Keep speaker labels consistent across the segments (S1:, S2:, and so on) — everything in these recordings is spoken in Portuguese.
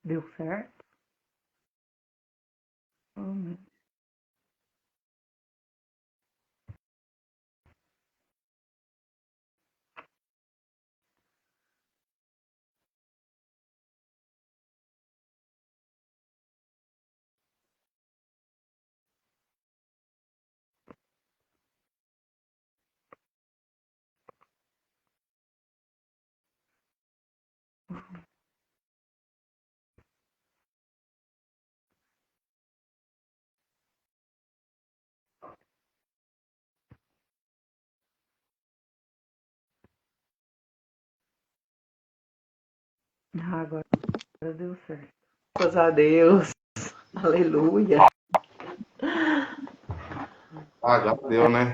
S1: Deu certo? Meu agora deu certo. Graças a Deus. Aleluia.
S2: Já deu, né?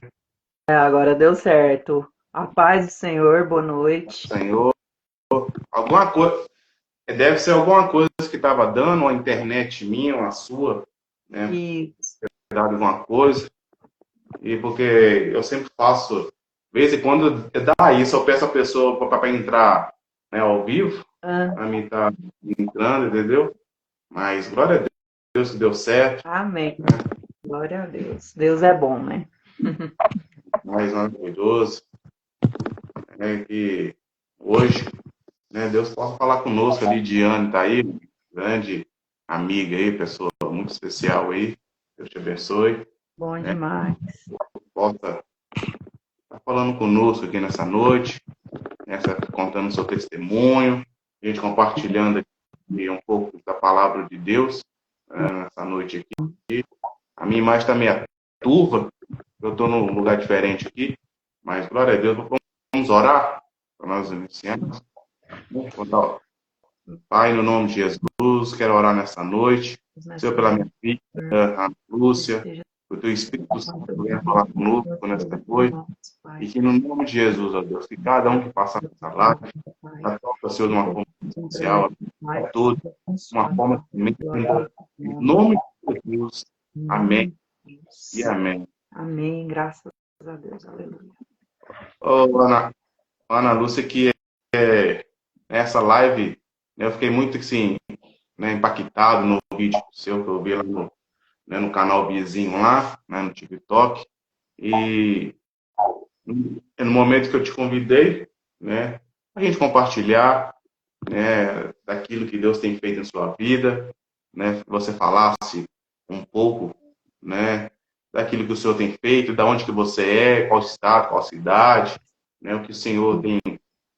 S1: Agora deu certo. A paz do Senhor, boa noite.
S2: Senhor, alguma coisa. Deve ser alguma coisa que estava dando, uma internet minha, uma sua, né?
S1: E
S2: Dado alguma coisa. E porque eu sempre faço, de vez em quando dá isso, eu peço a pessoa para entrar, né, ao vivo,
S1: ah,
S2: para mim estar entrando, entendeu? Mas glória a Deus que deu certo,
S1: amém.
S2: né?
S1: Glória a Deus. Deus é bom, né?
S2: Mais maravilhoso, né? Que hoje, né, Deus possa falar conosco. A Lidiane tá aí, grande amiga aí, pessoa muito especial aí. Deus te abençoe,
S1: Bom
S2: né?
S1: demais.
S2: Possa estar falando conosco aqui nessa noite, contando o seu testemunho, a gente compartilhando aqui um pouco da palavra de Deus, nessa noite aqui. A minha imagem está meio turva, eu estou num lugar diferente aqui, mas glória a Deus, vamos orar para nós iniciarmos. Pai, no nome de Jesus, quero orar nessa noite, Senhor,
S1: Nessa
S2: pela minha
S1: noite,
S2: filha,
S1: Senhor,
S2: a Lúcia,
S1: esteja
S2: o teu Espírito
S1: com
S2: Santo
S1: todo
S2: venha falar conosco
S1: mundo,
S2: nessa
S1: por
S2: noite,
S1: nós,
S2: e
S1: Pai.
S2: que no nome de Jesus, ó Deus, que cada um que passar nessa live,
S1: Pai.
S2: já toca, Senhor, de uma forma
S1: Contra
S2: especial,
S1: Pai,
S2: a todos, de uma
S1: abençoado,
S2: forma
S1: glória
S2: tremenda,
S1: ao
S2: em
S1: nome,
S2: nome de Jesus,
S1: em
S2: amém
S1: nome de
S2: e
S1: Deus.
S2: amém.
S1: Amém, graças a Deus, aleluia.
S2: Ô, Ana Lúcia, que essa live, né, eu fiquei muito, assim, né, impactado no vídeo seu que eu vi lá no canal vizinho lá, né, no TikTok. E no momento que eu te convidei, né, a gente compartilhar, né, daquilo que Deus tem feito em sua vida, né, que você falasse um pouco, né, daquilo que o Senhor tem feito, da onde que você é, qual estado, qual cidade, né, o que o Senhor tem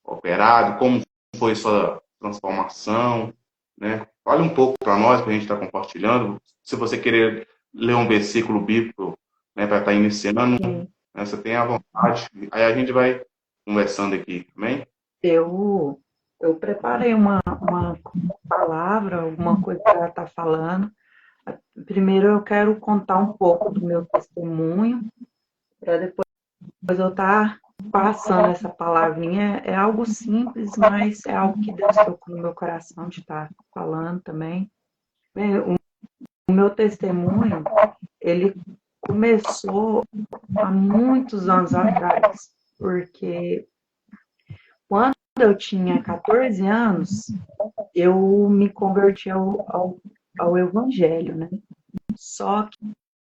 S2: operado, como foi sua transformação, né? Fale um pouco para nós, para a gente estar compartilhando. Se você querer ler um versículo bíblico, né, para estar iniciando,
S1: Sim,
S2: né, você tem à vontade. Aí a gente vai conversando aqui, amém?
S1: eu, eu preparei uma palavra, alguma coisa para estar falando. Primeiro eu quero contar um pouco do meu testemunho, para depois eu estar passando essa palavrinha. É algo simples, mas é algo que Deus tocou no meu coração de estar falando também. Bem, o meu testemunho, ele começou há muitos anos atrás, porque quando eu tinha 14 anos, eu me converti ao Evangelho, né? Só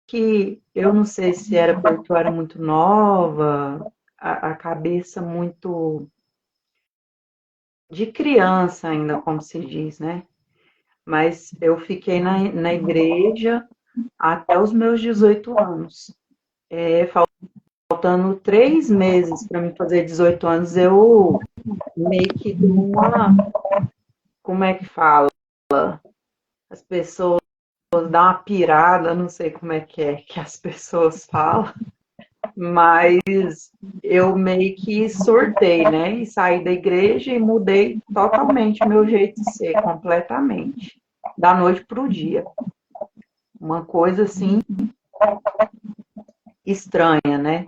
S1: que eu não sei se era porque eu era muito nova, a cabeça muito de criança ainda, como se diz, né? Mas eu fiquei na igreja até os meus 18 anos. Faltando 3 meses para me fazer 18 anos, eu meio que dei uma. Como é que fala? As pessoas dão uma pirada, não sei como é que as pessoas falam, mas eu meio que surtei, né? E saí da igreja e mudei totalmente o meu jeito de ser, completamente, da noite para o dia. Uma coisa assim estranha, né?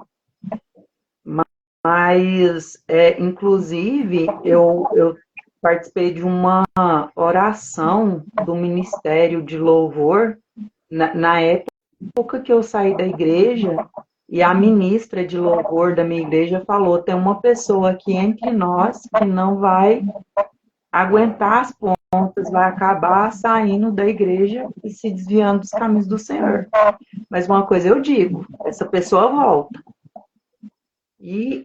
S1: Mas, inclusive, eu participei de uma oração do Ministério de Louvor na época que eu saí da igreja, e a ministra de louvor da minha igreja falou: tem uma pessoa aqui entre nós que não vai aguentar as pontas, vai acabar saindo da igreja e se desviando dos caminhos do Senhor. Mas uma coisa eu digo, essa pessoa volta. E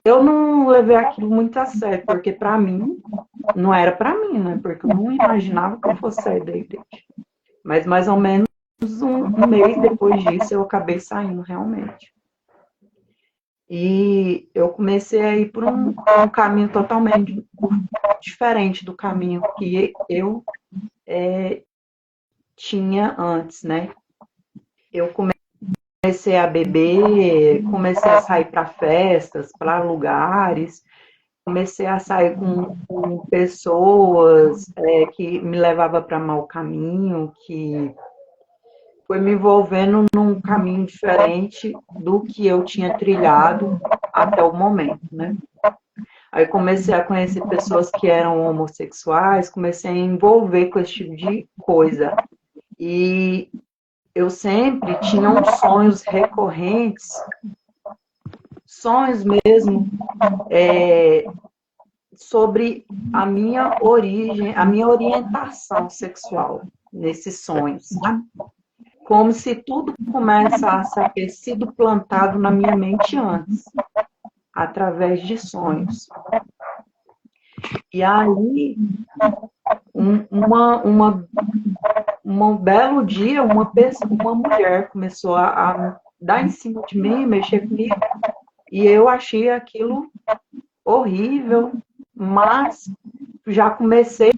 S1: eu não levei aquilo muito a sério, porque para mim, não era para mim, né? Porque eu não imaginava que eu fosse sair da igreja. Mas mais ou menos um mês depois disso, eu acabei saindo realmente. E eu comecei a ir por um caminho totalmente diferente do caminho que eu tinha antes, né? Eu comecei a beber, comecei a sair para festas, para lugares, comecei a sair com pessoas que me levavam para mau caminho, que foi me envolvendo num caminho diferente do que eu tinha trilhado até o momento, né? Aí comecei a conhecer pessoas que eram homossexuais, comecei a envolver com esse tipo de coisa. E eu sempre tinha uns sonhos recorrentes, sonhos mesmo, sobre a minha origem, a minha orientação sexual nesses sonhos, sabe? Como se tudo começasse a ter sido plantado na minha mente antes, através de sonhos. E aí, um belo dia, uma mulher começou a dar em cima de mim, mexer comigo, e eu achei aquilo horrível, mas já comecei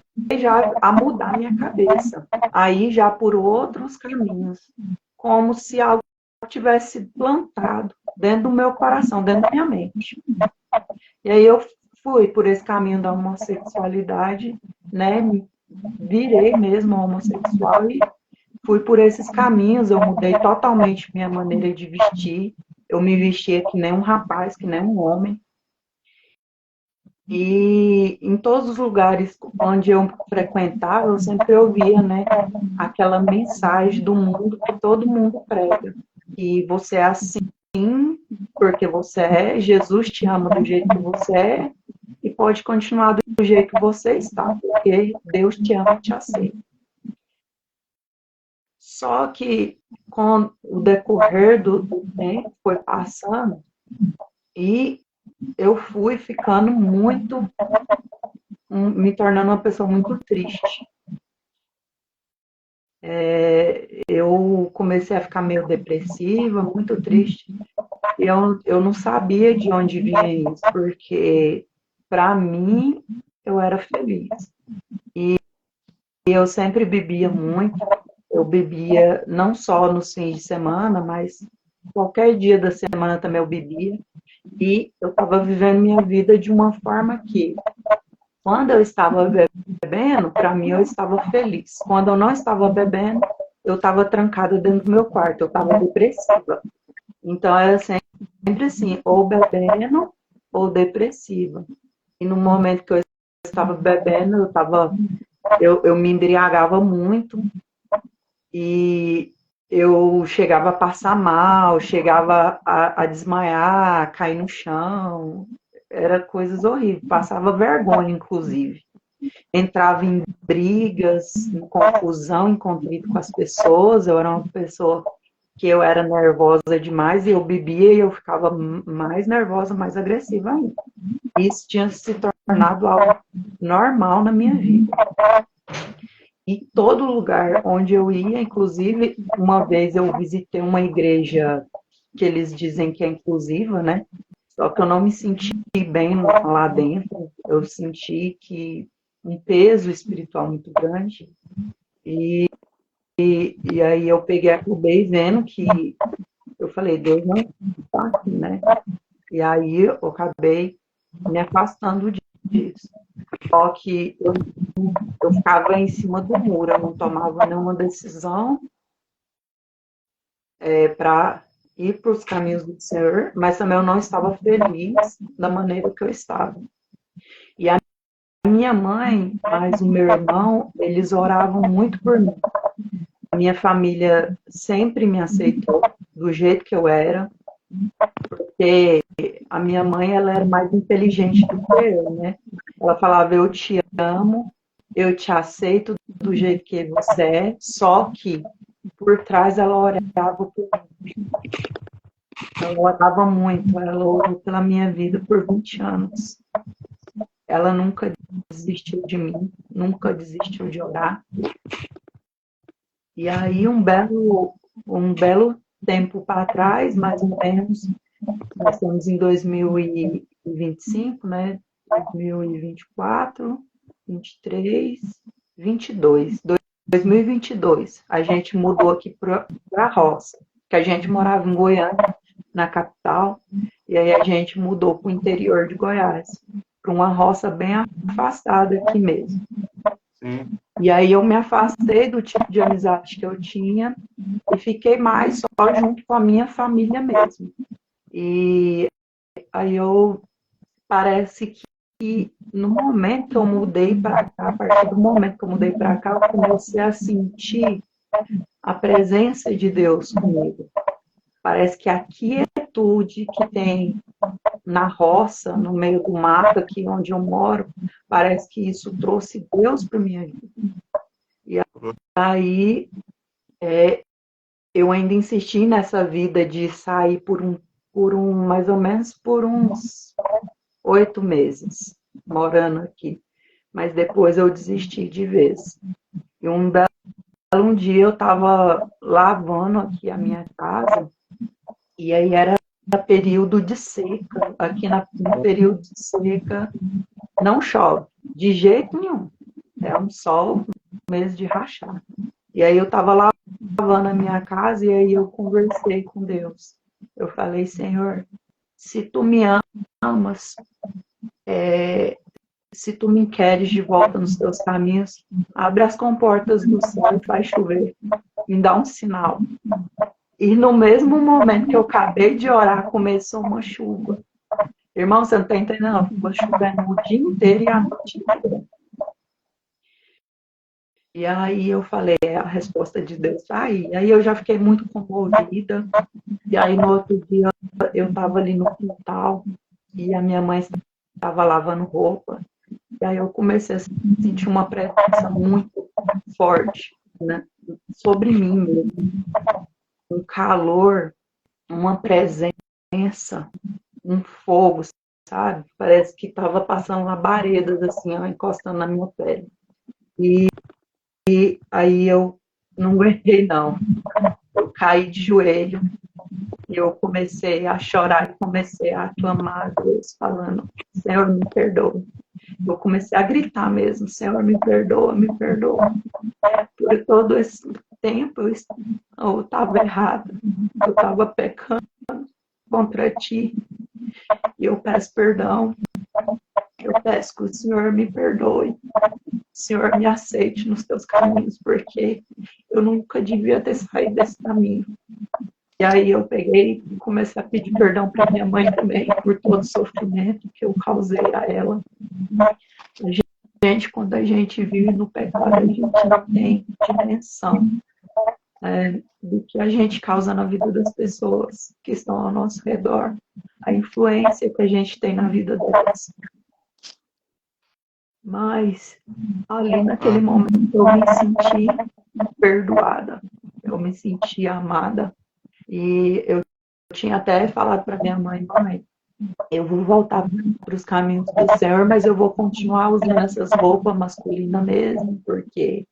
S1: a mudar minha cabeça, aí já por outros caminhos, como se algo tivesse plantado dentro do meu coração, dentro da minha mente. E aí eu fui por esse caminho da homossexualidade, né? Me virei mesmo homossexual e fui por esses caminhos. Eu mudei totalmente minha maneira de vestir. Eu me vestia que nem um rapaz, que nem um homem. E em todos os lugares onde eu frequentava, eu sempre ouvia, né, aquela mensagem do mundo que todo mundo prega. Que você é assim porque você é, Jesus te ama do jeito que você é, e pode continuar do jeito que você está, porque Deus te ama e te aceita. Só que com o decorrer do tempo foi passando e eu fui ficando me tornando uma pessoa muito triste. Eu comecei a ficar meio depressiva, muito triste. Eu não sabia de onde vinha isso, porque para mim eu era feliz. E eu sempre bebia muito. Eu bebia não só nos fins de semana, mas qualquer dia da semana também eu bebia. E eu estava vivendo minha vida de uma forma que, quando eu estava bebendo, para mim eu estava feliz. Quando eu não estava bebendo, eu estava trancada dentro do meu quarto, eu estava depressiva. Então era sempre assim, ou bebendo ou depressiva. E no momento que eu estava bebendo, eu me embriagava muito e eu chegava a passar mal, chegava a desmaiar, a cair no chão. Era coisas horríveis, passava vergonha, inclusive. Entrava em brigas, em confusão, em conflito com as pessoas. Eu era uma pessoa que eu era nervosa demais e eu bebia e eu ficava mais nervosa, mais agressiva ainda. Isso tinha se tornado algo normal na minha vida. E todo lugar onde eu ia, inclusive, uma vez eu visitei uma igreja que eles dizem que é inclusiva, né? Só que eu não me senti bem lá dentro. Eu senti que um peso espiritual muito grande. E aí eu acabei vendo que eu falei, Deus não está aqui, né? E aí eu acabei me afastando disso. Só que eu ficava em cima do muro, eu não tomava nenhuma decisão para ir para os caminhos do Senhor, mas também eu não estava feliz da maneira que eu estava. E a minha mãe, mais o meu irmão, eles oravam muito por mim. A minha família sempre me aceitou do jeito que eu era, porque a minha mãe ela era mais inteligente do que eu, né? Ela falava, eu te amo, eu te aceito do jeito que você é, só que por trás ela orava por mim. Ela orava muito, ela orou pela minha vida por 20 anos. Ela nunca desistiu de mim, nunca desistiu de orar. E aí, um belo tempo para trás, mais ou menos, nós estamos em 2025, né? 2024, 23, 22. 2022, a gente mudou aqui para a roça, que a gente morava em Goiânia, na capital, e aí a gente mudou para o interior de Goiás, para uma roça bem afastada aqui mesmo.
S2: Sim.
S1: E aí eu me afastei do tipo de amizade que eu tinha e fiquei mais só junto com a minha família mesmo. E aí parece que no momento que eu mudei para cá, a partir do momento que eu mudei para cá, eu comecei a sentir a presença de Deus comigo. Parece que a quietude que tem na roça, no meio do mato, aqui onde eu moro, parece que isso trouxe Deus para minha vida. E aí eu ainda insisti nessa vida de sair mais ou menos por uns 8 meses morando aqui. Mas depois eu desisti de vez. E um dia eu estava lavando aqui a minha casa, e aí era período de seca. Aqui no período de seca não chove, de jeito nenhum. É um sol, mês de rachar. E aí eu estava lavando a minha casa, e aí eu conversei com Deus. Eu falei, Senhor, se tu me amas, se tu me queres de volta nos teus caminhos, abre as comportas do céu e faz chover. Me dá um sinal. E no mesmo momento que eu acabei de orar, começou uma chuva. Irmão, você não está entendendo? Ficou chovendo o dia inteiro e a noite inteira. E aí eu falei, a resposta de Deus está aí. Aí eu já fiquei muito comovida. E aí no outro dia eu estava ali no quintal e a minha mãe estava lavando roupa. E aí eu comecei a sentir uma presença muito forte, né, sobre mim mesmo. Um calor, uma presença, um fogo, sabe? Parece que estava passando labaredas assim, ó, encostando na minha pele. E aí eu não aguentei, não. Eu caí de joelho e eu comecei a chorar e comecei a clamar a Deus, falando, Senhor, me perdoa. Eu comecei a gritar mesmo, Senhor, me perdoa, me perdoa. Por todo esse tempo eu estava errada, eu estava pecando contra ti. E eu peço perdão, eu peço que o Senhor me perdoe, o Senhor me aceite nos teus caminhos, porque eu nunca devia ter saído desse caminho. E aí eu peguei e comecei a pedir perdão para minha mãe também, por todo o sofrimento que eu causei a ela. Quando a gente vive no pecado, a gente não tem dimensão do que a gente causa na vida das pessoas que estão ao nosso redor, a influência que a gente tem na vida delas. Mas ali naquele momento eu me senti perdoada, eu me senti amada, e eu tinha até falado para minha mãe, eu vou voltar para os caminhos do Senhor, mas eu vou continuar usando essas roupas masculinas mesmo, porque,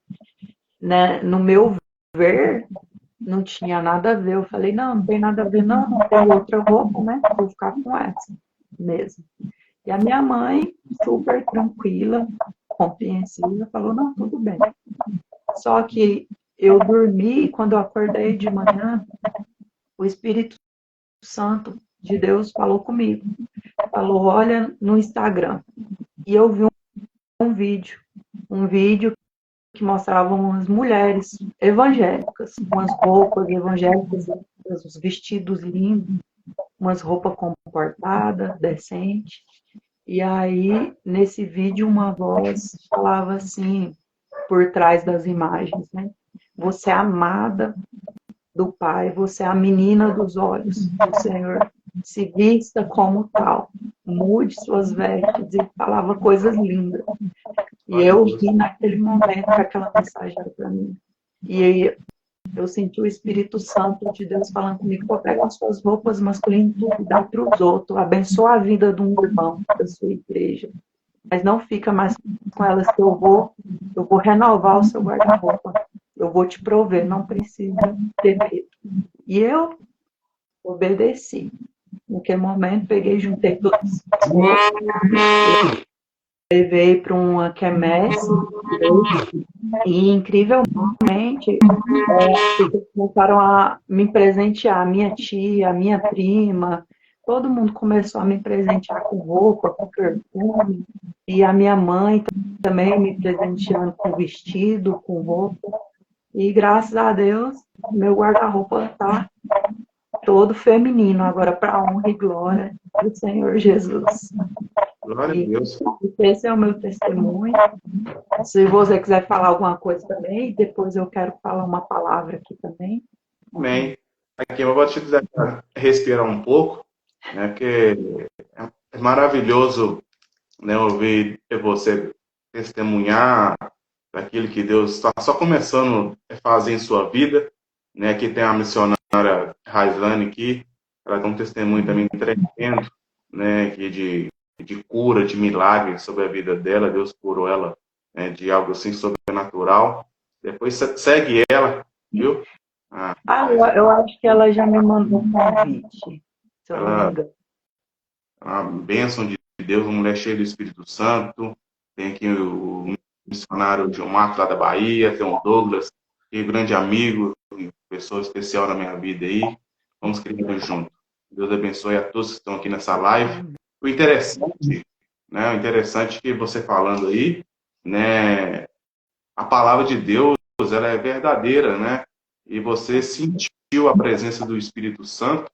S1: né, no meu ver, não tinha nada a ver. Eu falei, não tem nada a ver, não tem outra roupa, né? Vou ficar com essa mesmo. E a minha mãe, super tranquila, compreensiva, falou, não, tudo bem. Só que eu dormi, quando eu acordei de manhã, o Espírito Santo de Deus falou comigo. Falou, olha no Instagram. E eu vi um vídeo que mostrava umas mulheres evangélicas, umas roupas evangélicas, uns vestidos lindos, umas roupas comportadas, decentes. E aí, nesse vídeo, uma voz falava assim, por trás das imagens, né? Você é amada do Pai, você é a menina dos olhos do Senhor. Se vista como tal, mude suas vestes, e falava coisas lindas. E
S2: Glória a
S1: eu
S2: Deus.
S1: ri naquele momento que aquela mensagem era para mim. E aí eu senti o Espírito Santo de Deus falando comigo: pô, pega as suas roupas masculinas e dá para os outros, abençoa a vida de um irmão da sua igreja. Mas não fica mais com elas, que eu vou renovar o seu guarda-roupa. Eu vou te prover, não precisa ter medo. E eu obedeci. Naquele momento, peguei, juntei todas as roupas, levei para uma quermesse e, incrivelmente, começaram a me presentear. Minha tia, minha prima, todo mundo começou a me presentear com roupa, com perfume. E a minha mãe também me presenteando com vestido, com roupa. E graças a Deus, meu guarda-roupa está todo feminino, agora para a honra e glória do Senhor Jesus.
S2: Glória a
S1: E
S2: Deus.
S1: esse é o meu testemunho. Se você quiser falar alguma coisa também, depois eu quero falar uma palavra aqui também.
S2: Amém. Aqui eu vou te dizer, respirar um pouco, né? Porque é maravilhoso, né, ouvir você testemunhar daquilo que Deus está só começando a fazer em sua vida, né? Aqui tem a missionária Raislane aqui, ela tem um testemunho também tremendo, né? Que de cura, de milagre sobre a vida dela. Deus curou ela, né, de algo assim sobrenatural. Depois segue ela, viu?
S1: Eu acho que ela já me mandou um convite, se eu não me
S2: Ela
S1: engano.
S2: é uma bênção de Deus, uma mulher cheia do Espírito Santo. Tem aqui o missionário João Marcos, lá da Bahia, tem o Douglas, que é um grande amigo, pessoa especial na minha vida aí. Vamos criando junto. Deus abençoe a todos que estão aqui nessa live. O interessante, né, o interessante é que você falando aí, né, a palavra de Deus, ela é verdadeira, né? E você sentiu a presença do Espírito Santo,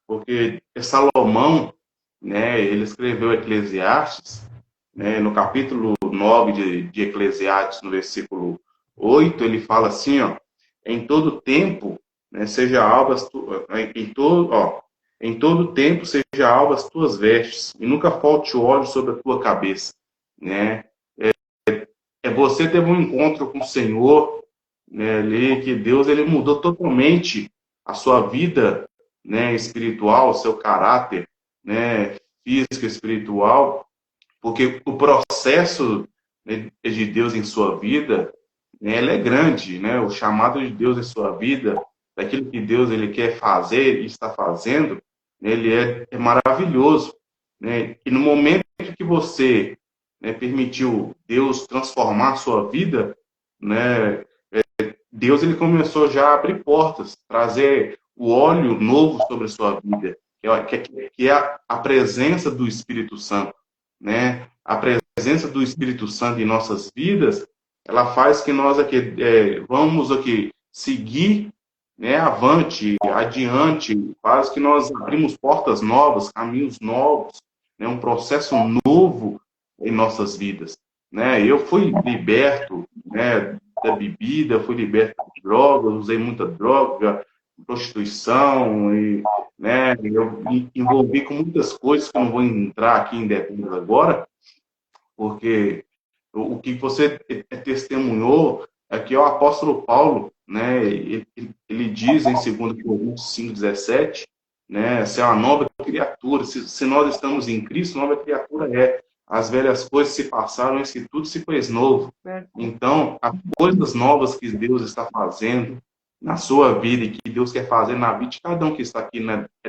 S2: porque Salomão, né, ele escreveu Eclesiastes, né, no capítulo 9 de Eclesiastes, no versículo 8, ele fala assim, ó: em todo tempo, né, seja alva em todo tempo seja alva as tuas vestes, e nunca falte óleo sobre a tua cabeça, né? Você teve um encontro com o Senhor, né, ali, que Deus ele mudou totalmente a sua vida, né, espiritual, o seu caráter, né, físico e espiritual, porque o processo, né, de Deus em sua vida, né, ele é grande, né, o chamado de Deus em sua vida, daquilo que Deus ele quer fazer e está fazendo, né, ele é maravilhoso, né, e no momento que você, né, permitiu Deus transformar a sua vida, né, Deus ele começou já a abrir portas, trazer o óleo novo sobre a sua vida, que é a presença do Espírito Santo, né? A presença do Espírito Santo em nossas vidas, ela faz que nós aqui vamos aqui seguir, né, avante, adiante, faz que nós abrimos portas novas, caminhos novos, né, um processo novo em nossas vidas, né? Eu fui liberto, né, da bebida, fui liberto de drogas, usei muita droga, prostituição, e, né, eu me envolvi com muitas coisas que eu não vou entrar aqui em detalhes agora, porque o que você testemunhou aqui é o apóstolo Paulo, né, ele diz em 2 Coríntios 5,17, né, se é uma nova criatura, se nós estamos em Cristo, nova criatura é. As velhas coisas se passaram, eis que tudo se fez novo. Então, as coisas novas que Deus está fazendo na sua vida e que Deus quer fazer na vida de cada um que está aqui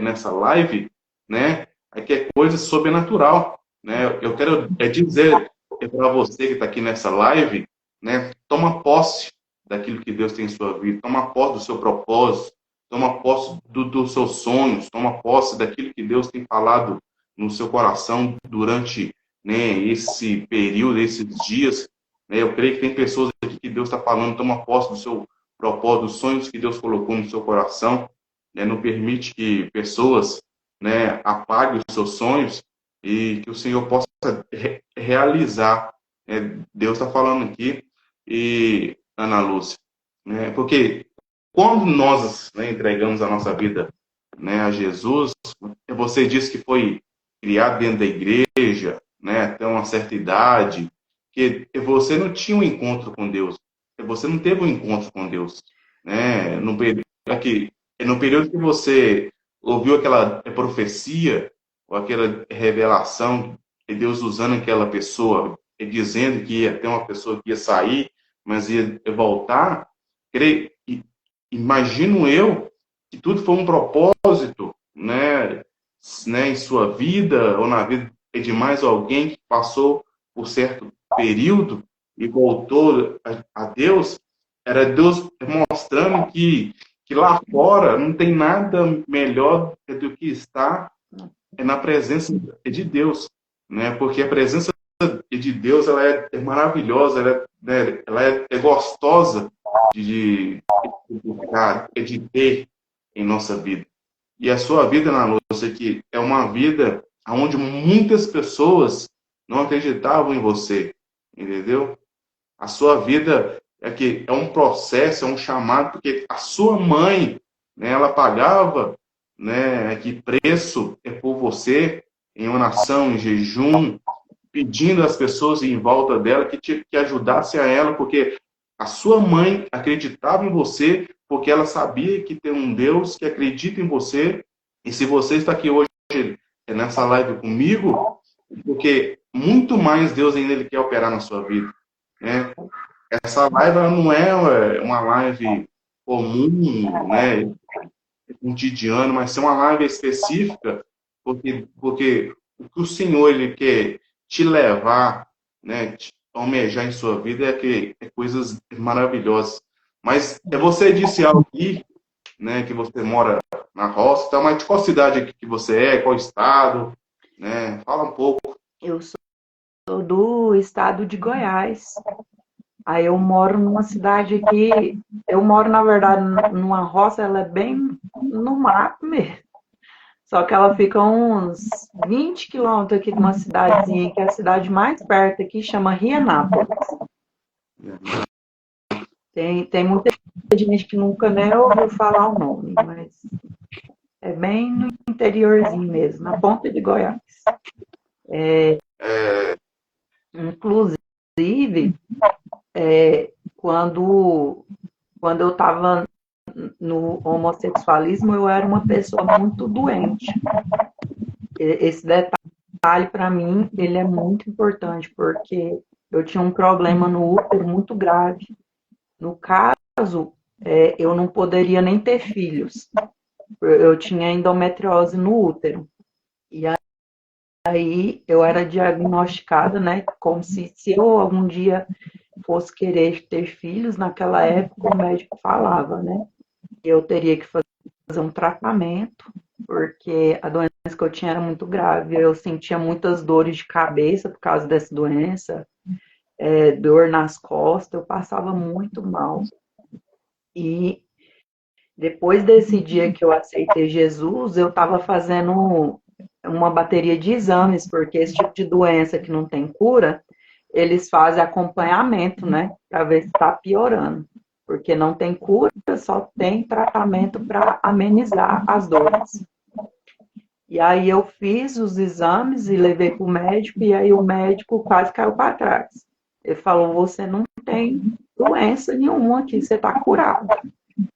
S2: nessa live, né, é que é coisa sobrenatural, né? Eu quero dizer para você que está aqui nessa live, né, toma posse daquilo que Deus tem em sua vida, toma posse do seu propósito, toma posse dos seus sonhos, toma posse daquilo que Deus tem falado no seu coração durante, né, esse período, esses dias, né? Eu creio que tem pessoas aqui que Deus está falando, toma posse do seu propósito, dos sonhos que Deus colocou no seu coração, né? Não permite que pessoas, né, apaguem os seus sonhos e que o Senhor possa realizar. Né? Deus está falando aqui, e Ana Lúcia, né? Porque quando nós, né, entregamos a nossa vida, né, a Jesus, você disse que foi criado dentro da igreja, né, até uma certa idade, que você não tinha um encontro com Deus, você não teve um encontro com Deus, né, no período que você ouviu aquela profecia, ou aquela revelação, de Deus usando aquela pessoa, e dizendo que ia ter uma pessoa que ia sair, mas ia voltar, imagino eu que tudo foi um propósito, né, em sua vida ou na vida de mais alguém que passou por certo período e voltou a Deus, era Deus mostrando que lá fora não tem nada melhor do que estar na presença de Deus, né? Porque a presença de Deus ela é maravilhosa, ela é gostosa de ter em nossa vida. E a sua vida, Ana Lúcia, que é uma vida onde muitas pessoas não acreditavam em você, entendeu? A sua vida é um processo, é um chamado, porque a sua mãe, né, ela pagava, né, que preço é por você em oração, em jejum, pedindo às pessoas em volta dela que ajudasse a ela, porque a sua mãe acreditava em você, porque ela sabia que tem um Deus que acredita em você. E se você está aqui hoje nessa live comigo, porque muito mais Deus ainda ele quer operar na sua vida, né? Essa live ela não é uma live comum, né, cotidiano, mas é uma live específica, porque o que o Senhor ele quer te levar, né, te almejar em sua vida é coisas maravilhosas. Mas você disse algo aqui, né, que você mora na roça, então, mas de qual cidade aqui que você é, qual estado, né? Fala um pouco.
S1: Eu sou do estado de Goiás. Aí eu moro numa cidade aqui, eu moro, na verdade, numa roça, ela é bem no mato mesmo. Só que ela fica uns 20 quilômetros aqui de uma cidadezinha, que é a cidade mais perto aqui, chama Rienápolis. Tem muita gente que nunca nem ouviu falar o nome, mas é bem no interiorzinho mesmo, na ponta de Goiás. Inclusive, quando eu estava no homossexualismo, eu era uma pessoa muito doente. Esse detalhe, para mim, ele é muito importante, porque eu tinha um problema no útero muito grave. No caso, eu não poderia nem ter filhos. Eu tinha endometriose no útero. E aí eu era diagnosticada, né, como se eu algum dia fosse querer ter filhos, naquela época o médico falava, né, eu teria que fazer um tratamento, porque a doença que eu tinha era muito grave, eu sentia muitas dores de cabeça por causa dessa doença, dor nas costas, eu passava muito mal. E depois desse dia que eu aceitei Jesus, eu estava fazendo uma bateria de exames, porque esse tipo de doença que não tem cura, eles fazem acompanhamento, né, para ver se está piorando. Porque não tem cura, só tem tratamento para amenizar as dores. E aí eu fiz os exames e levei para o médico, e aí o médico quase caiu para trás. Ele falou, você não tem doença nenhuma aqui, você está curado.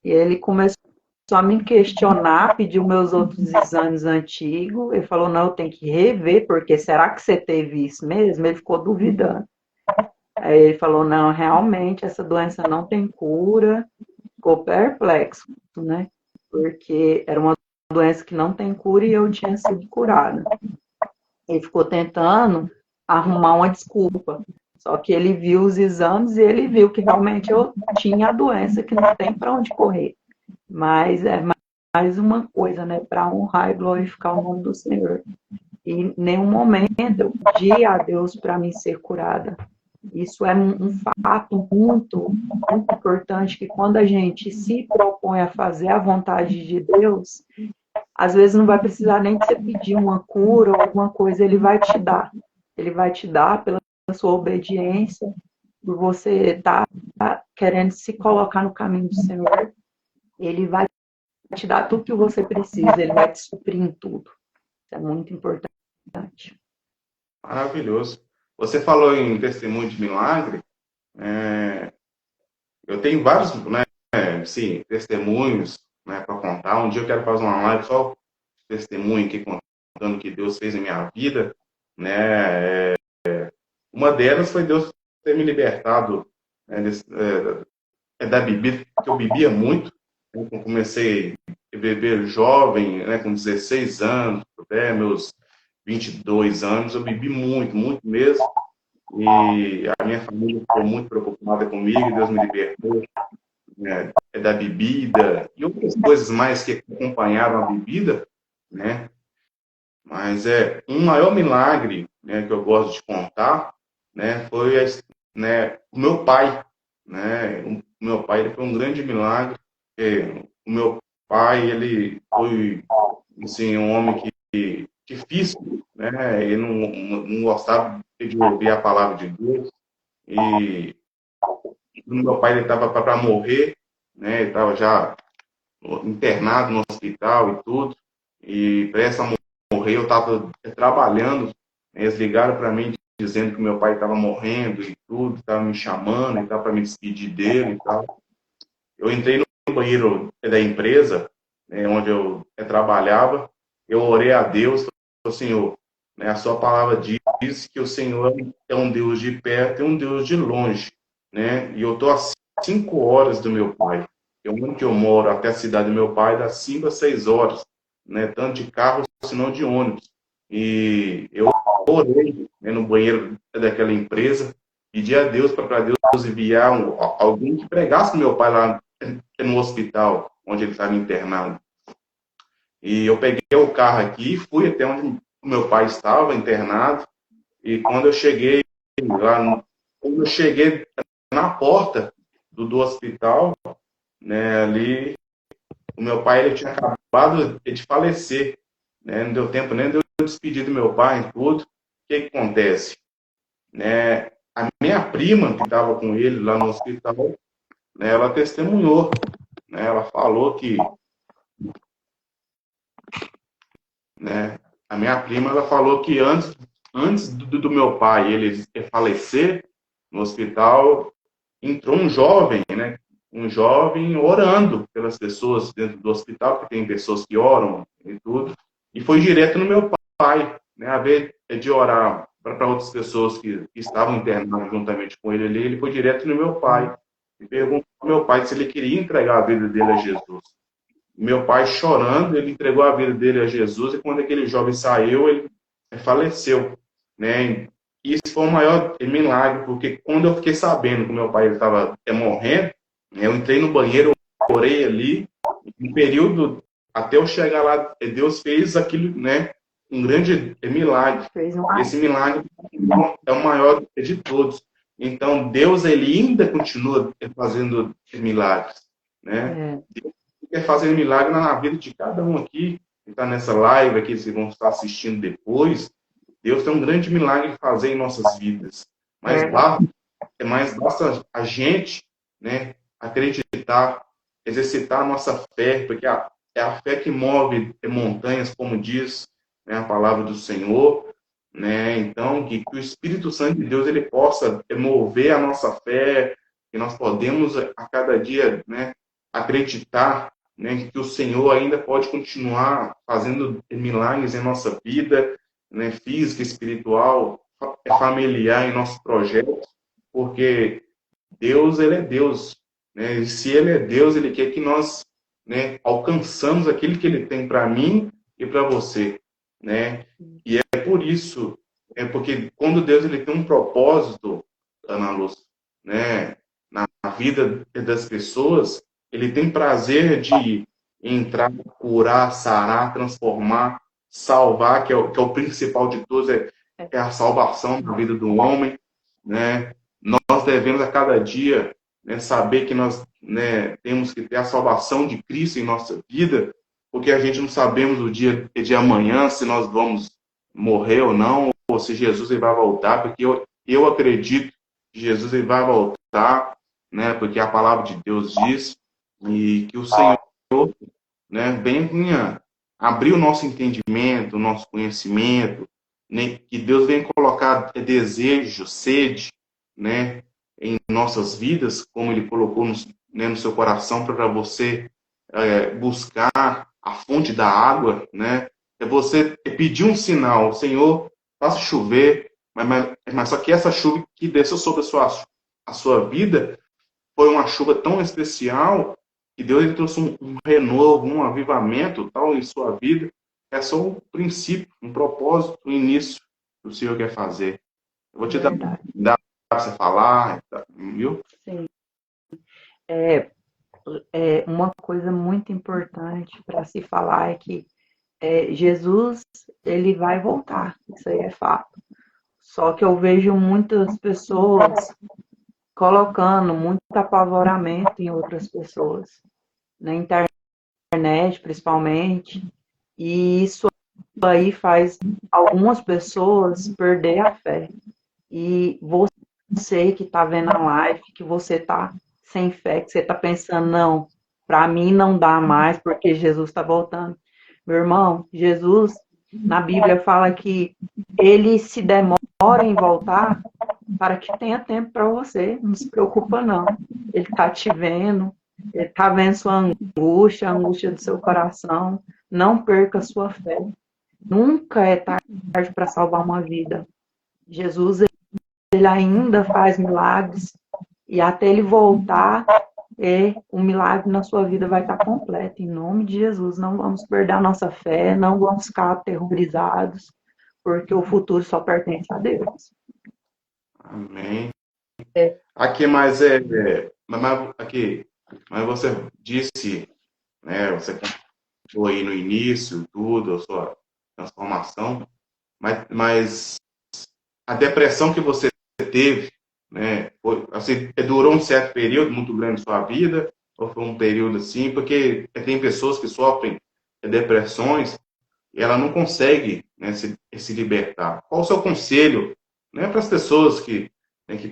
S1: E ele começou a me questionar, pediu meus outros exames antigos. Ele falou, não, eu tenho que rever, porque será que você teve isso mesmo? Ele ficou duvidando. Aí ele falou, não, realmente essa doença não tem cura. Ficou perplexo, né? Porque era uma doença que não tem cura e eu tinha sido curada. Ele ficou tentando arrumar uma desculpa. Só que ele viu os exames e ele viu que realmente eu tinha a doença que não tem para onde correr. Mas é mais uma coisa, né? Para honrar e glorificar o nome do Senhor. E em nenhum momento eu pedi a Deus para mim ser curada. Isso é um fato muito, muito importante, que quando a gente se propõe a fazer a vontade de Deus, às vezes não vai precisar nem de você pedir uma cura ou alguma coisa, Ele vai te dar. Ele vai te dar pela sua obediência, por você estar querendo se colocar no caminho do Senhor. Ele vai te dar tudo que você precisa, Ele vai te suprir em tudo. Isso é muito importante.
S2: Maravilhoso. Você falou em testemunho de milagre. Eu tenho vários, né, sim, testemunhos, né, para contar. Um dia eu quero fazer uma live só testemunho aqui contando o que Deus fez em minha vida, né? Uma delas foi Deus ter me libertado, né, da bebida, porque eu bebia muito. Né, eu comecei a beber jovem, né, com 16 anos, até meus 22 anos, eu bebi muito, muito mesmo. E a minha família ficou muito preocupada comigo, Deus me libertou, né, da bebida e outras coisas mais que acompanharam a bebida, né? Mas um maior milagre, né, que eu gosto de contar, né, foi, né, o meu pai, né? O meu pai, ele foi um grande milagre. O meu pai, ele foi, assim, um homem que difícil, né? Ele não gostava de ouvir a palavra de Deus. E o meu pai, ele estava para morrer, né? Ele estava já internado no hospital e tudo. E pressa a morrer, eu estava trabalhando. Né, eles ligaram para mim dizendo que meu pai estava morrendo e tudo, estava me chamando e tal para me despedir dele e tal. Eu entrei no banheiro da empresa, né, onde eu trabalhava. Eu orei a Deus, falei, Senhor, né, a sua palavra diz que o Senhor é um Deus de perto e um Deus de longe, né? E eu estou a 5 horas do meu pai. Onde eu moro, até a cidade do meu pai, dá 5 a 6 horas, né? Tanto de carro, senão de ônibus. E eu orei, né, no banheiro daquela empresa, pedi a Deus para Deus enviar alguém que pregasse meu pai lá no hospital, onde ele estava internado. E eu peguei o carro aqui, fui até onde o meu pai estava internado. E quando eu cheguei lá, quando eu cheguei na porta do hospital, né, ali, o meu pai ele tinha acabado de falecer, né, não deu tempo nem de eu despedir do meu pai e tudo. O que que acontece? Né, a minha prima, que estava com ele lá no hospital, né, ela testemunhou, né, ela falou que, né, a minha prima, ela falou que antes do meu pai ele falecer no hospital, entrou um jovem, né? Um jovem orando pelas pessoas dentro do hospital, porque tem pessoas que oram e tudo, e foi direto no meu pai, né? A vez de orar para outras pessoas que estavam internadas juntamente com ele ali, ele foi direto no meu pai e perguntou ao meu pai se ele queria entregar a vida dele a Jesus. Meu pai chorando, ele entregou a vida dele a Jesus, e quando aquele jovem saiu, ele faleceu, né? E isso foi o maior milagre, porque quando eu fiquei sabendo que meu pai estava morrendo, né, eu entrei no banheiro, orei ali, um período até eu chegar lá, Deus fez aquilo, né? Um grande milagre. Esse milagre é o maior de todos. Então, Deus, ele ainda continua fazendo milagres, né? Quer fazer milagre na vida de cada um aqui, que está nessa live aqui, que vão estar assistindo depois. Deus tem um grande milagre de fazer em nossas vidas. Mas basta a gente, né, acreditar, exercitar a nossa fé, porque é a fé que move montanhas, como diz, né, a palavra do Senhor. Né? Então, que o Espírito Santo de Deus ele possa mover a nossa fé, que nós podemos a cada dia, né, acreditar, né, que o Senhor ainda pode continuar fazendo milagres em nossa vida, né, física, espiritual, familiar, em nossos projetos, porque Deus, ele é Deus, né? E se ele é Deus, ele quer que nós, né, alcançamos aquilo que ele tem para mim e para você, né? E é por isso, porque quando Deus ele tem um propósito, Ana Luz, né, na vida das pessoas, ele tem prazer de entrar, curar, sarar, transformar, salvar, que é o principal de todos, é a salvação na vida do homem, né? Nós devemos a cada dia, né, saber que nós, né, temos que ter a salvação de Cristo em nossa vida, porque a gente não sabemos o dia de amanhã, se nós vamos morrer ou não, ou se Jesus ele vai voltar, porque eu acredito que Jesus ele vai voltar, né, porque a palavra de Deus diz, e que o Senhor, né, venha abrir o nosso entendimento, o nosso conhecimento, que Deus vem colocar desejo, sede, né, em nossas vidas, como Ele colocou no seu coração para você buscar a fonte da água, né? É você pedir um sinal, Senhor, faça chover, mas só que essa chuva que desceu sobre a sua vida foi uma chuva tão especial que Deus ele trouxe um renovo, um avivamento tal em sua vida. É só um princípio, um propósito, um início que o Senhor quer fazer. Eu vou te dar para você falar, viu?
S1: Sim. Uma coisa muito importante para se falar é que Jesus, ele vai voltar, isso aí é fato. Só que eu vejo muitas pessoas colocando muito apavoramento em outras pessoas, na internet principalmente, e isso aí faz algumas pessoas perder a fé. E você que está vendo a live, que você está sem fé, que você está pensando, não, para mim não dá mais porque Jesus está voltando. Meu irmão, Jesus, na Bíblia fala que ele se demora em voltar para que tenha tempo para você. Não se preocupa, não. Ele está te vendo, ele está vendo sua angústia, a angústia do seu coração. Não perca a sua fé. Nunca é tarde para salvar uma vida. Jesus, ele ainda faz milagres e até ele voltar, o milagre na sua vida vai estar completo. Em nome de Jesus, não vamos perder a nossa fé, não vamos ficar aterrorizados, porque o futuro só pertence a Deus.
S2: Amém. Aqui, mas mas você disse, né? Você contou aí no início tudo, a sua transformação, mas a depressão que você teve, né? Assim, durou um certo período muito grande em sua vida, ou foi um período assim, porque tem pessoas que sofrem depressões e ela não consegue, né, se libertar. Qual o seu conselho, né, para as pessoas que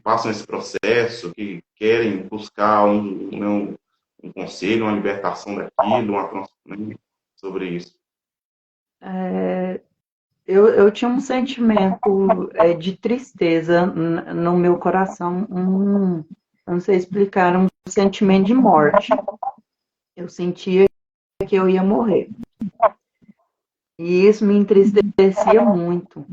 S2: passam esse processo, que querem buscar um conselho, uma libertação daquilo, né, sobre isso?
S1: Eu tinha um sentimento de tristeza no meu coração, eu não sei explicar, um sentimento de morte. Eu sentia que eu ia morrer. E isso me entristecia muito.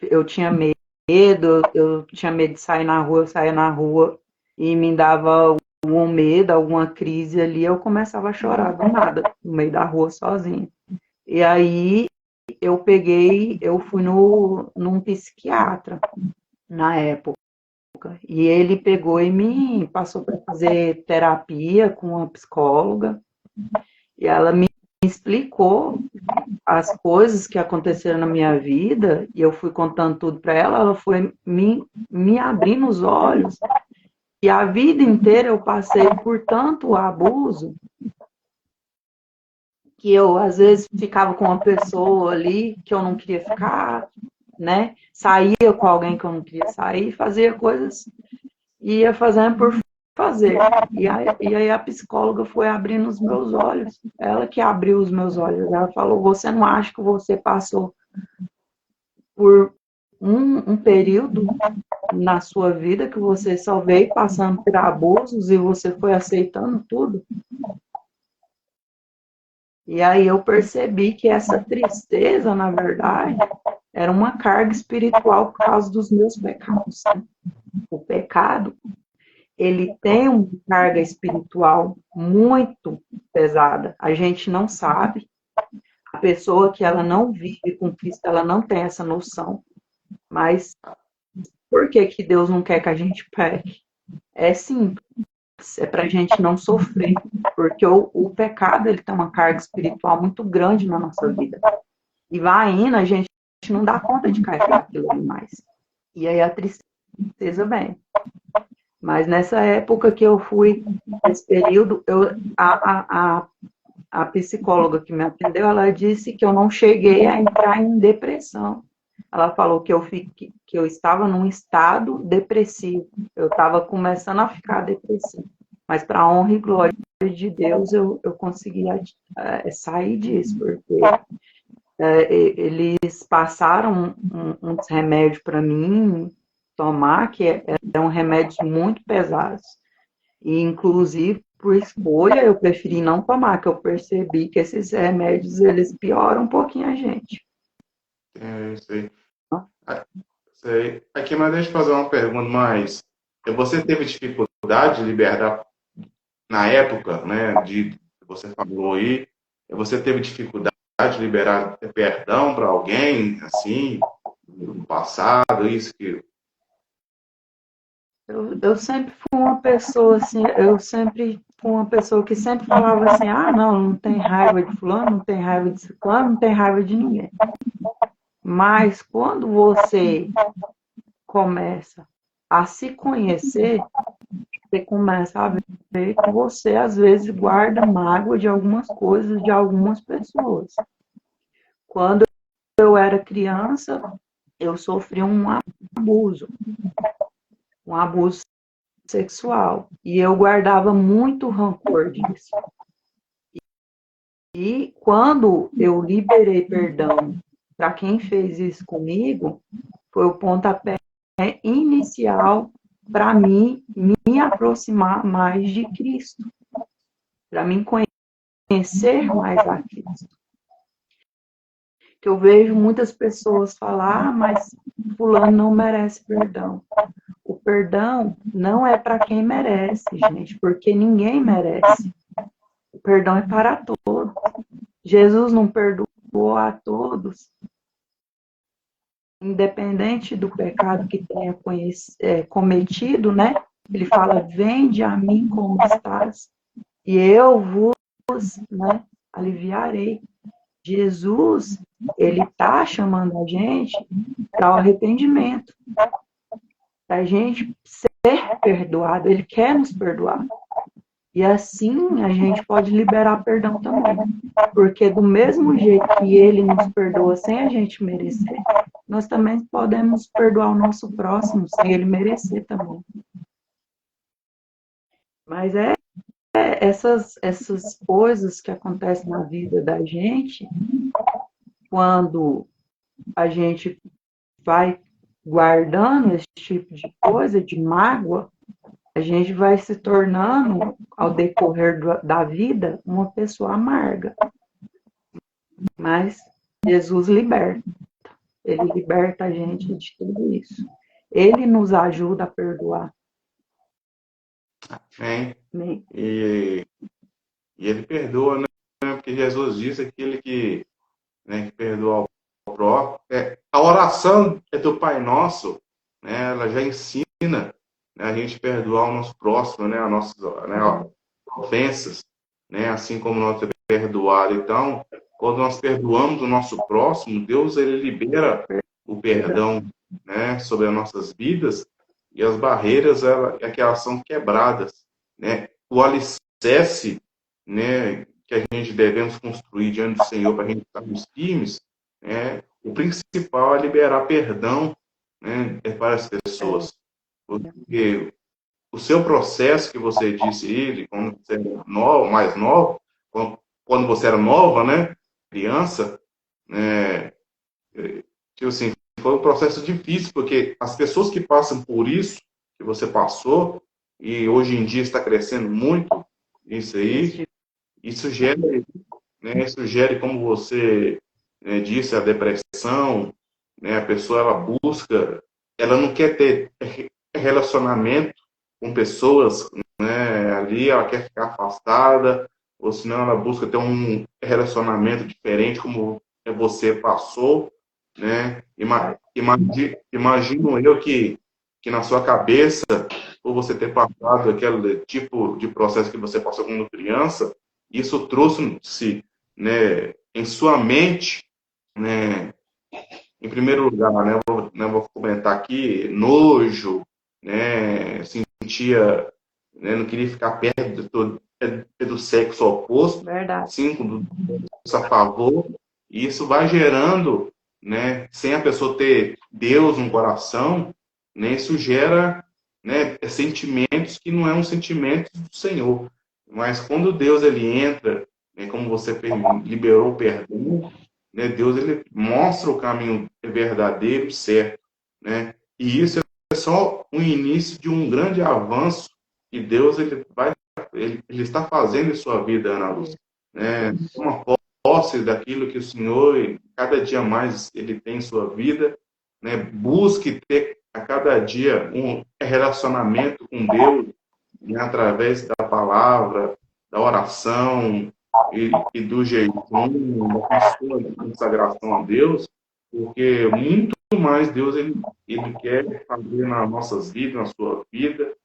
S1: Eu tinha medo, eu tinha medo de sair na rua, eu saía na rua e me dava um medo, alguma crise ali, eu começava a chorar do nada, no meio da rua sozinha. E aí eu fui num psiquiatra na época. E ele pegou e me passou para fazer terapia com uma psicóloga. E ela me explicou as coisas que aconteceram na minha vida. E eu fui contando tudo para ela. Ela foi me abrindo os olhos. E a vida inteira eu passei por tanto abuso que eu, às vezes, ficava com uma pessoa ali que eu não queria ficar, né? Saía com alguém que eu não queria sair, fazia coisas, ia fazendo por fazer. E aí a psicóloga foi abrindo os meus olhos. Ela que abriu os meus olhos. Ela falou, você não acha que você passou por um período na sua vida que você só veio passando por abusos e você foi aceitando tudo? E aí eu percebi que essa tristeza, na verdade, era uma carga espiritual por causa dos meus pecados. O pecado, ele tem uma carga espiritual muito pesada. A gente não sabe. A pessoa que ela não vive com Cristo, ela não tem essa noção. Mas por que que Deus não quer que a gente peque? É simples. É para a gente não sofrer, porque o pecado ele tem uma carga espiritual muito grande na nossa vida. E vai indo, a gente não dá conta de carregar aquilo ali mais. E aí a tristeza vem. Mas nessa época que eu fui, nesse período, a psicóloga que me atendeu, ela disse que eu não cheguei a entrar em depressão. Ela falou que eu estava num estado depressivo. Eu estava começando a ficar depressivo. Mas para a honra e glória de Deus, eu consegui sair disso, porque eles passaram uns remédios para mim tomar, que eram remédios muito pesados. E, inclusive, por escolha, eu preferi não tomar, que eu percebi que esses remédios, eles pioram um pouquinho a gente.
S2: Sei. Sei. Aqui, mas deixa eu fazer uma pergunta mais. Você teve dificuldade de liberar na época, né, de que você falou aí, você teve dificuldade de liberar perdão para alguém, assim, no passado, isso que...
S1: Eu sempre fui uma pessoa assim, eu sempre fui uma pessoa que sempre falava assim, ah, não tem raiva de fulano, não tem raiva de ciclano, não tem raiva de ninguém. Mas quando você começa a se conhecer, você começa a ver que você, às vezes, guarda mágoa de algumas coisas, de algumas pessoas. Quando eu era criança, eu sofri um abuso sexual. E eu guardava muito rancor disso. E quando eu liberei perdão para quem fez isso comigo, foi o pontapé inicial para mim me aproximar mais de Cristo, para mim conhecer mais a Cristo. Que eu vejo muitas pessoas falar, mas fulano não merece perdão. O perdão não é para quem merece, gente, porque ninguém merece. O perdão é para todos. Jesus não perdoou a todos, independente do pecado que tenha cometido, né? Ele fala, vinde a mim como estás, e eu vos, né, aliviarei. Jesus, ele está chamando a gente para o arrependimento, para a gente ser perdoado, ele quer nos perdoar. E assim a gente pode liberar perdão também. Porque do mesmo jeito que ele nos perdoa sem a gente merecer, nós também podemos perdoar o nosso próximo sem ele merecer também. Mas essas coisas que acontecem na vida da gente, quando a gente vai guardando esse tipo de coisa, de mágoa, a gente vai se tornando, ao decorrer da vida, uma pessoa amarga. Mas Jesus liberta. Ele liberta a gente de tudo isso. Ele nos ajuda a perdoar.
S2: Amém. E ele perdoa, né? Porque Jesus disse aquele que, né, que perdoa ao próprio. A oração do Pai Nosso, né, ela já ensina, né, a gente perdoar o nosso próximo, né, as nossas, né, ofensas, né, assim como nós é perdoado. Então, quando nós perdoamos o nosso próximo, Deus ele libera o perdão, né, sobre as nossas vidas, e as barreiras é que elas são quebradas, né? O alicerce, né, que a gente devemos construir diante do Senhor para a gente estar nos firmes, né, o principal é liberar perdão, né, para as pessoas. Porque o seu processo que você disse aí, quando você era novo, mais novo, quando você era nova, né, criança, né, tipo assim, foi um processo difícil, porque as pessoas que passam por isso, que você passou, e hoje em dia está crescendo muito, isso aí, isso gera, né, isso gera, como você, né, disse, a depressão, né, a pessoa ela busca, ela não quer ter relacionamento com pessoas, né, ali, ela quer ficar afastada, ou senão ela busca ter um relacionamento diferente, como você passou, né? Imagino eu que na sua cabeça, por você ter passado aquele tipo de processo que você passou quando criança, isso trouxe-se, né, em sua mente, né, em primeiro lugar, né, vou comentar aqui, nojo, né, sentia, né, não queria ficar perto do sexo oposto,
S1: Verdade.
S2: sim, do a favor, e isso vai gerando, né, sem a pessoa ter Deus no coração, né, isso gera, né, sentimentos que não é um sentimento do Senhor. Mas quando Deus ele entra, né, como você liberou o perdão, né, Deus ele mostra o caminho verdadeiro, certo, né? E isso é só o início de um grande avanço que Deus ele está fazendo em sua vida, Ana Lúcia, né? Uma posse daquilo que o Senhor, cada dia mais, ele tem em sua vida, né? Busque ter a cada dia um relacionamento com Deus, né? Através da palavra, da oração e do jejum, da sua consagração a Deus, porque muito mais Deus ele quer fazer nas nossas vidas, na sua vida,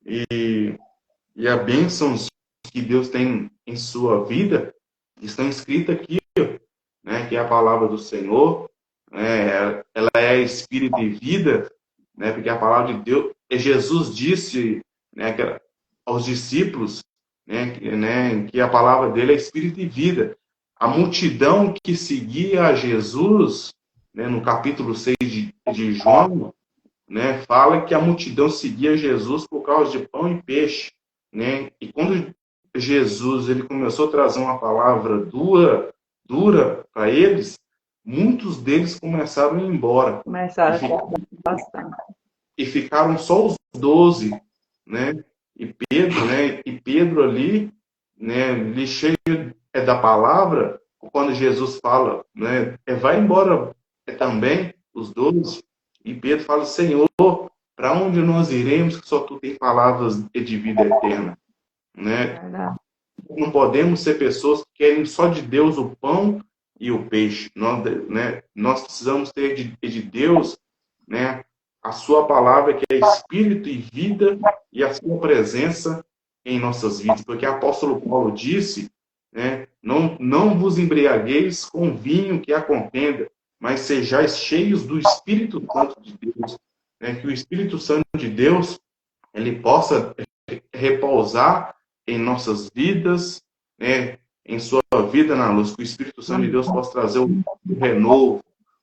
S2: e, e a bênçãos que Deus tem em sua vida estão escritas aqui, né, que é a palavra do Senhor, né, ela é espírito e vida, né, porque a palavra de Deus, Jesus disse, né, aos discípulos, que a palavra dele é espírito e vida. A multidão que seguia a Jesus, né, no capítulo 6 de João, né, fala que a multidão seguia Jesus por causa de pão e peixe, né? E quando Jesus ele começou a trazer uma palavra dura para eles, muitos deles começaram a ir embora.
S1: Começaram a bastante.
S2: E ficaram só os 12, né? E Pedro ali, né, ele cheio da palavra, quando Jesus fala, né, vai embora também os 12. E Pedro fala, Senhor, para onde nós iremos que só tu tem palavras de vida eterna? Né? Não podemos ser pessoas que querem só de Deus o pão e o peixe. Nós precisamos ter de Deus, né, a sua palavra, que é espírito e vida, e a sua presença em nossas vidas. Porque o apóstolo Paulo disse, né, não vos embriagueis com vinho que a contenda, mas sejais cheios do Espírito Santo de Deus. Né, que o Espírito Santo de Deus ele possa repousar em nossas vidas, né, em sua vida na luz, que o Espírito Santo de Deus possa trazer o renovo,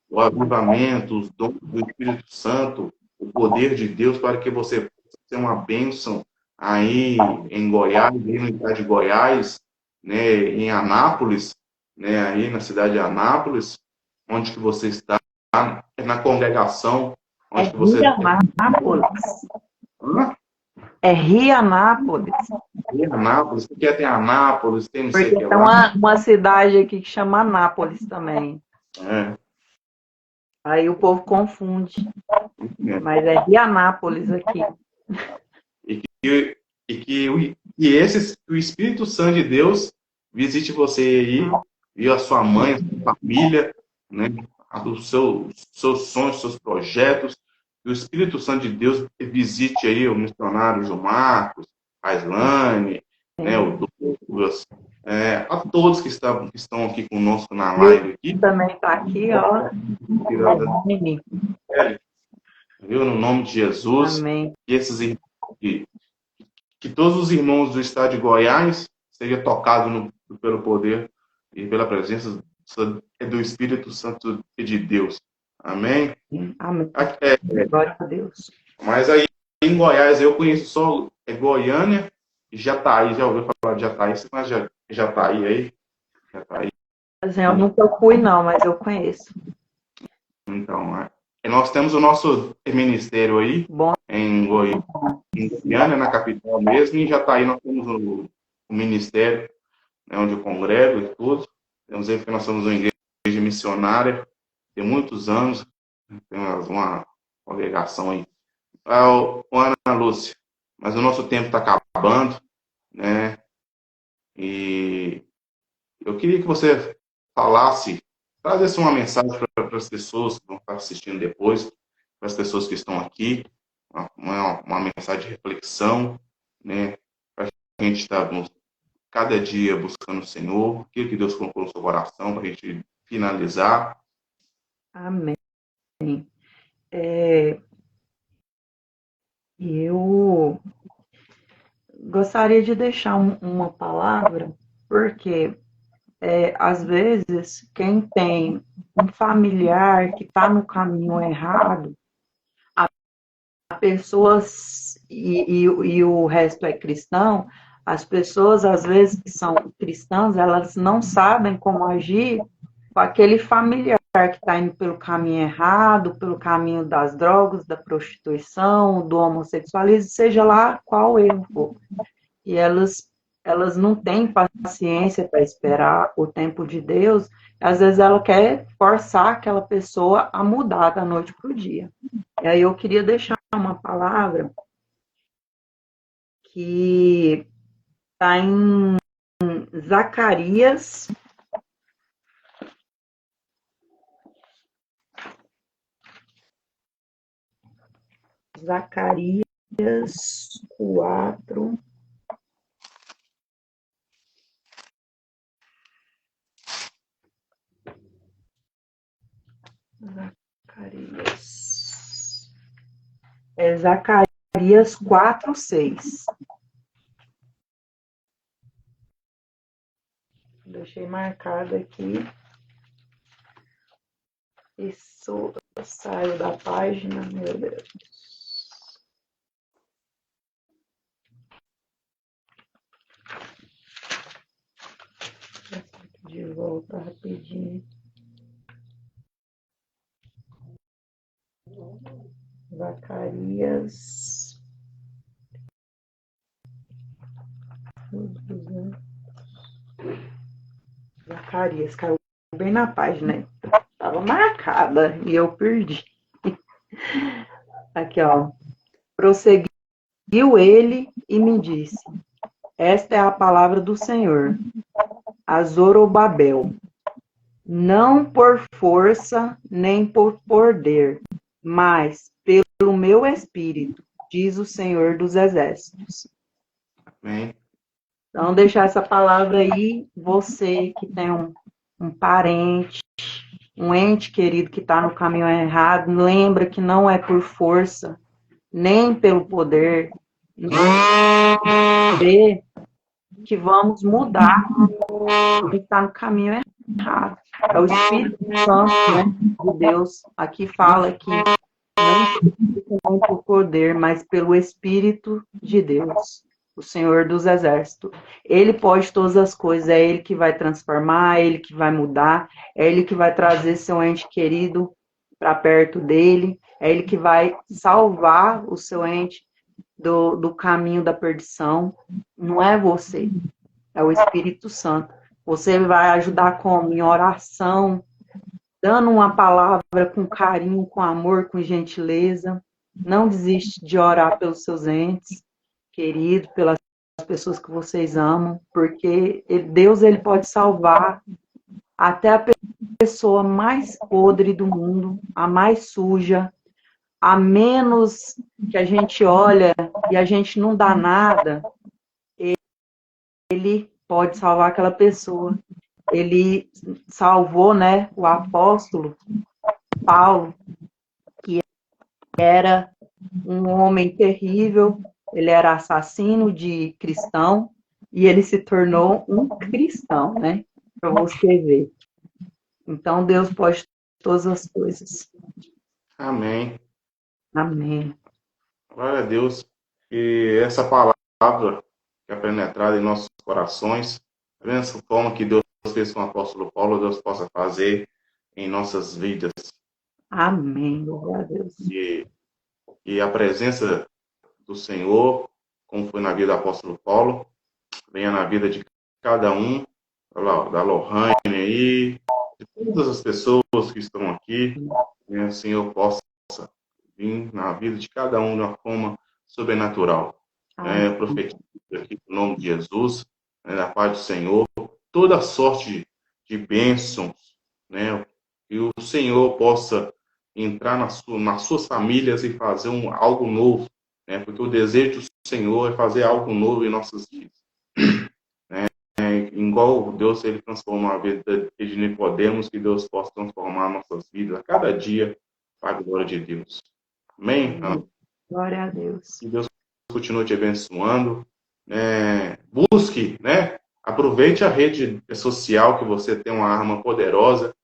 S2: o avivamento, os dons do Espírito Santo, o poder de Deus, para que você possa ter uma bênção aí em Goiás, aí no estado de Goiás, né, em Anápolis, né, aí na cidade de Anápolis, onde que você está, na congregação, onde que você
S1: está. Anápolis. É Rianápolis.
S2: Rianápolis, porque tem Anápolis, tem não sei o que
S1: lá. Porque tem uma cidade aqui que chama Anápolis também.
S2: É.
S1: Aí o povo confunde. Mas é Rianápolis aqui.
S2: O Espírito Santo de Deus visite você aí, e a sua mãe, a sua família, né? Os seus sonhos, seus projetos. Que o Espírito Santo de Deus visite aí o missionário João Marcos, a Islane, né, o Douglas, a todos que estão aqui conosco na live. Aqui.
S1: Também está aqui, ó.
S2: Viu? No nome de Jesus.
S1: Amém.
S2: Que todos os irmãos do estado de Goiás sejam tocados pelo poder e pela presença do Espírito Santo de Deus. Amém?
S1: Amém. Glória a Deus.
S2: Mas aí em Goiás eu conheço só Goiânia e Jataí. Já ouviu falar de Jataí? Você conhece Jataí aí? Jataí.
S1: Eu nunca fui não, mas eu conheço.
S2: Então, nós temos o nosso ministério aí em Goiânia, na capital mesmo, e em Jataí nós temos o ministério, né, onde eu congrego e tudo. Temos aí porque nós somos uma igreja missionária, tem muitos anos, temos uma congregação aí. Ana Lúcia, mas o nosso tempo está acabando, né? E eu queria que você falasse, trazesse uma mensagem para as pessoas que vão estar assistindo depois, para as pessoas que estão aqui, uma mensagem de reflexão, né? Para a gente estar cada dia buscando o Senhor, aquilo que Deus colocou no seu coração, para a gente finalizar.
S1: Amém. Eu gostaria de deixar uma palavra, porque às vezes quem tem um familiar que está no caminho errado, a pessoa, e o resto é cristão, as pessoas às vezes que são cristãs, elas não sabem como agir com aquele familiar que está indo pelo caminho errado, pelo caminho das drogas, da prostituição, do homossexualismo, seja lá qual erro for. E elas não têm paciência para esperar o tempo de Deus, às vezes ela quer forçar aquela pessoa a mudar da noite para o dia. E aí eu queria deixar uma palavra que está em Zacarias. Zacarias 4. Zacarias 4:6. Deixei marcado aqui. Isso saiu da página, meu Deus. De volta rapidinho. Zacarias. Zacarias, caiu bem na página. Estava marcada e eu perdi. Aqui, ó. Prosseguiu ele e me disse: esta é a palavra do Senhor, a Zorobabel. Não por força nem por poder, mas pelo meu espírito, diz o Senhor dos Exércitos.
S2: Amém.
S1: Então, deixar essa palavra aí, você que tem um parente, um ente querido que está no caminho errado, lembra que não é por força, nem pelo poder, nem que vamos mudar quem está no caminho errado. É o Espírito Santo, né, de Deus. Aqui fala que não por poder, mas pelo Espírito de Deus, o Senhor dos Exércitos. Ele pode todas as coisas, é Ele que vai transformar, é Ele que vai mudar, é Ele que vai trazer seu ente querido para perto dele, é Ele que vai salvar o seu ente do caminho da perdição. Não é você, é o Espírito Santo. Você vai ajudar como? Em oração, dando uma palavra com carinho, com amor, com gentileza. Não desiste de orar pelos seus entes queridos, pelas pessoas que vocês amam, porque Deus ele pode salvar até a pessoa mais podre do mundo, a mais suja, a menos que a gente olha e a gente não dá nada, ele pode salvar aquela pessoa. Ele salvou, né, o apóstolo Paulo, que era um homem terrível, ele era assassino de cristão, e ele se tornou um cristão, né, para você ver. Então, Deus pode todas as coisas.
S2: Amém.
S1: Amém.
S2: Glória a Deus. E essa palavra que é penetrada em nossos corações, da mesma forma que Deus fez com o apóstolo Paulo, Deus possa fazer em nossas vidas.
S1: Amém. Glória a Deus.
S2: E a presença do Senhor, como foi na vida do apóstolo Paulo, venha na vida de cada um, da Lohane aí, de todas as pessoas que estão aqui, que o Senhor possa vir na vida de cada um de uma forma sobrenatural. Eu profetizo aqui no nome de Jesus, na paz do Senhor, toda sorte de bênçãos, né, que o Senhor possa entrar nas suas famílias e fazer algo novo, né, porque o desejo do Senhor é fazer algo novo em nossas vidas. Igual Deus ele transforma a vida de Nicodemos, que Deus possa transformar nossas vidas a cada dia para a glória de Deus. Amém?
S1: Glória a Deus.
S2: Que Deus continue te abençoando. Busque, né? Aproveite a rede social, que você tem uma arma poderosa,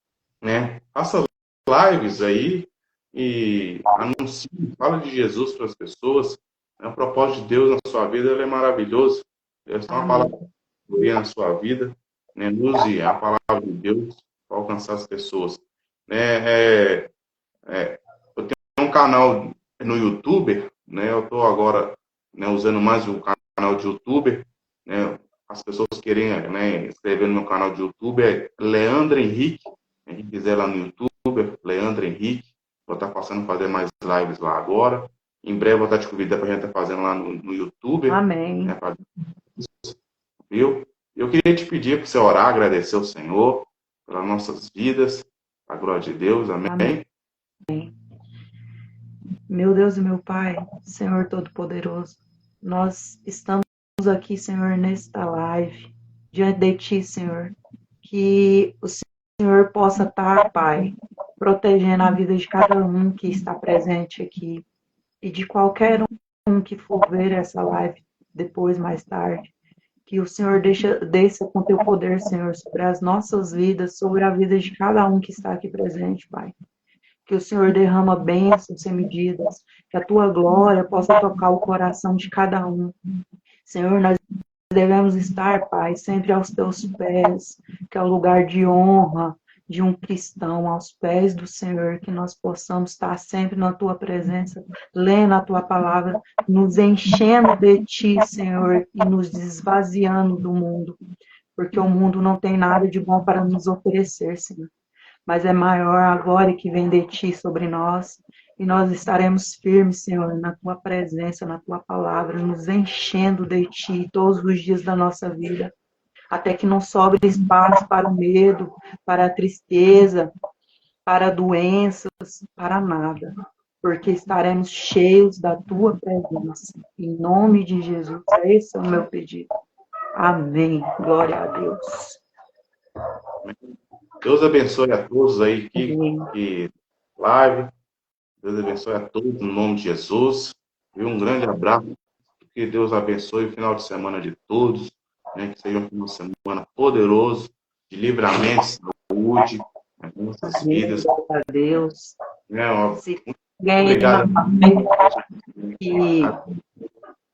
S2: né? Faça lives aí e anuncie, fala de Jesus para as pessoas. O propósito de Deus na sua vida ele é maravilhoso. Deus tem uma palavra na sua vida, né? Use a palavra de Deus para alcançar as pessoas. Eu tenho um canal no YouTube, né? Eu estou agora, né, usando mais o canal de YouTube, né? As pessoas querem, né, inscrever no meu canal de YouTube, é Leandro Henrique. Quem quiser lá no YouTube, Leandro Henrique. Vou estar passando a fazer mais lives lá agora. Em breve vou estar te convidando para a gente estar fazendo lá no YouTube.
S1: Amém.
S2: Né, viu? Eu queria te pedir para você orar, agradecer ao Senhor pelas nossas vidas, a glória de Deus, amém?
S1: Amém. Meu Deus e meu Pai, Senhor Todo-Poderoso, nós estamos aqui, Senhor, nesta live, diante de Ti, Senhor, que o Senhor possa estar, Pai, protegendo a vida de cada um que está presente aqui e de qualquer um que for ver essa live depois, mais tarde. Que o Senhor desça com Teu poder, Senhor, sobre as nossas vidas, sobre a vida de cada um que está aqui presente, Pai. Que o Senhor derrama bênçãos sem medidas, que a Tua glória possa tocar o coração de cada um. Senhor, nós devemos estar, Pai, sempre aos Teus pés, que é o lugar de honra de um cristão, aos pés do Senhor, que nós possamos estar sempre na Tua presença, lendo a Tua palavra, nos enchendo de Ti, Senhor, e nos esvaziando do mundo, porque o mundo não tem nada de bom para nos oferecer, Senhor. Mas é maior a glória que vem de Ti sobre nós, e nós estaremos firmes, Senhor, na Tua presença, na Tua palavra, nos enchendo de Ti todos os dias da nossa vida, até que não sobre espaço para o medo, para a tristeza, para doenças, para nada, porque estaremos cheios da Tua presença. Em nome de Jesus, esse é o meu pedido. Amém. Glória a Deus.
S2: Deus abençoe a todos aí que live. Deus abençoe a todos no nome de Jesus. E um grande abraço. Que Deus abençoe o final de semana de todos. Né? Que seja um final de semana poderoso, de livramento, saúde, nas nossas vidas.
S1: Glória a Deus.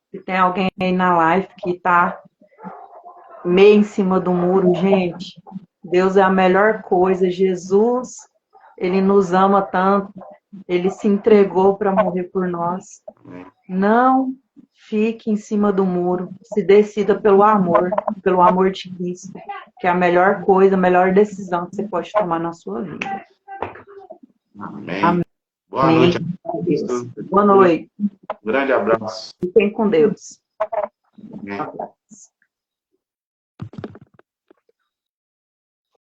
S2: Se
S1: tem alguém aí na live que está meio em cima do muro, gente, Deus é a melhor coisa. Jesus, Ele nos ama tanto, Ele se entregou para morrer por nós. Não fique em cima do muro, se decida pelo amor de Cristo, que é a melhor coisa, a melhor decisão que você pode tomar na sua vida.
S2: Amém.
S1: Amém.
S2: Boa noite.
S1: Boa noite.
S2: Grande abraço.
S1: Fiquem com Deus.
S2: Amém.